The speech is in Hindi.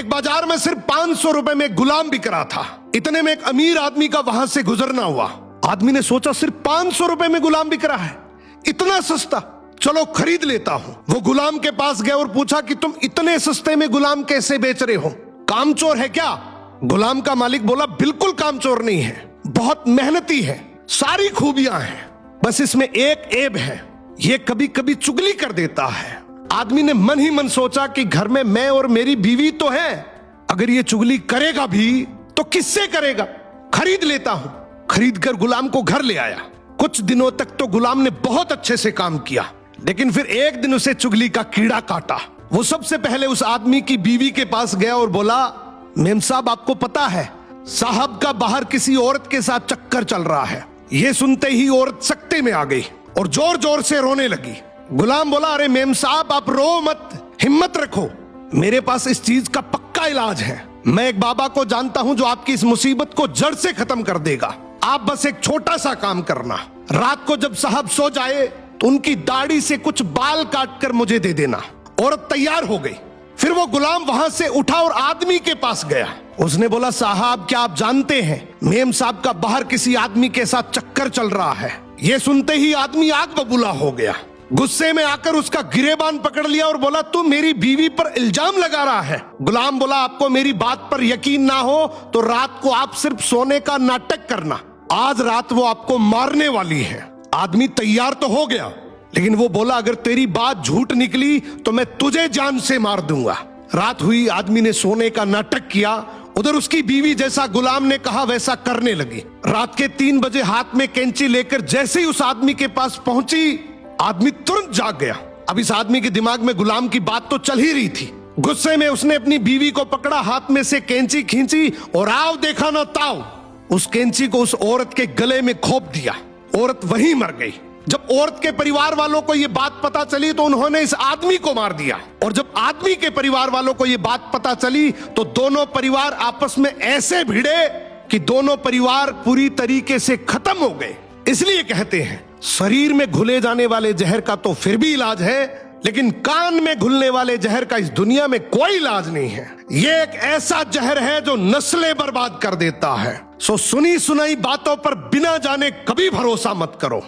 एक बाजार में सिर्फ 500 रुपए में गुलाम बिक रहा था। इतने में एक अमीर आदमी का वहां से गुजरना हुआ। आदमी ने सोचा सिर्फ 500 रुपए में गुलाम बिक रहा है, इतना सस्ता, चलो खरीद लेता हूं। वो गुलाम के पास गया और पूछा कि तुम इतने सस्ते में गुलाम कैसे बेच रहे हो, कामचोर है क्या? गुलाम का मालिक बोला बिल्कुल कामचोर नहीं है, बहुत मेहनती है, सारी खूबियां हैं, बस इसमें एक ऐब है, ये कभी कभी चुगली कर देता है। आदमी ने मन ही मन सोचा कि घर में मैं और मेरी बीवी तो है, अगर ये चुगली करेगा भी तो किससे करेगा, खरीद लेता हूं। खरीद कर गुलाम को घर ले आया। कुछ दिनों तक तो गुलाम ने बहुत अच्छे से काम किया, लेकिन फिर एक दिन उसे चुगली का कीड़ा काटा। वो सबसे पहले उस आदमी की बीवी के पास गया और बोला, मेम साहब आपको पता है साहब का बाहर किसी औरत के साथ चक्कर चल रहा है। ये सुनते ही औरत सकते में आ गई और जोर जोर से रोने लगी। गुलाम बोला, अरे मेम साहब आप रो मत, हिम्मत रखो, मेरे पास इस चीज का पक्का इलाज है। मैं एक बाबा को जानता हूं जो आपकी इस मुसीबत को जड़ से खत्म कर देगा। आप बस एक छोटा सा काम करना, रात को जब साहब सो जाए तो उनकी दाढ़ी से कुछ बाल काट कर मुझे दे देना। औरत तैयार हो गई। फिर वो गुलाम वहां से उठा और आदमी के पास गया। उसने बोला, साहब क्या आप जानते हैं मेम साहब का बाहर किसी आदमी के साथ चक्कर चल रहा है। ये सुनते ही आदमी आग बबूला हो गया। गुस्से में आकर उसका गिरेबान पकड़ लिया और बोला, तू मेरी बीवी पर इल्जाम लगा रहा है। गुलाम बोला, आपको मेरी बात पर यकीन ना हो तो रात को आप सिर्फ सोने का नाटक करना, आज रात वो आपको मारने वाली है। आदमी तैयार तो हो गया, लेकिन वो बोला, अगर तेरी बात झूठ निकली तो मैं तुझे जान से मार दूंगा। रात हुई, आदमी ने सोने का नाटक किया। उधर उसकी बीवी जैसा गुलाम ने कहा वैसा करने लगी। रात के 3 बजे हाथ में कैंची लेकर जैसे ही उस आदमी के पास पहुंची, आदमी तुरंत जाग गया। अब इस आदमी के दिमाग में गुलाम की बात तो चल ही रही थी। गुस्से में उसने अपनी बीवी को पकड़ा, हाथ में से कैंची खींची और आओ देखा ना ताओ, उस कैंची को उस औरत के गले में खोप दिया। औरत वहीं मर गई। जब औरत के परिवार वालों को यह बात पता चली तो उन्होंने इस आदमी को मार दिया, और जब आदमी के परिवार वालों को यह बात पता चली तो दोनों परिवार आपस में ऐसे भिड़े कि दोनों परिवार पूरी तरीके से खत्म हो गए। इसलिए कहते हैं शरीर में घुले जाने वाले जहर का तो फिर भी इलाज है, लेकिन कान में घुलने वाले जहर का इस दुनिया में कोई इलाज नहीं है। ये एक ऐसा जहर है जो नस्लें बर्बाद कर देता है। सो सुनी सुनाई बातों पर बिना जाने कभी भरोसा मत करो।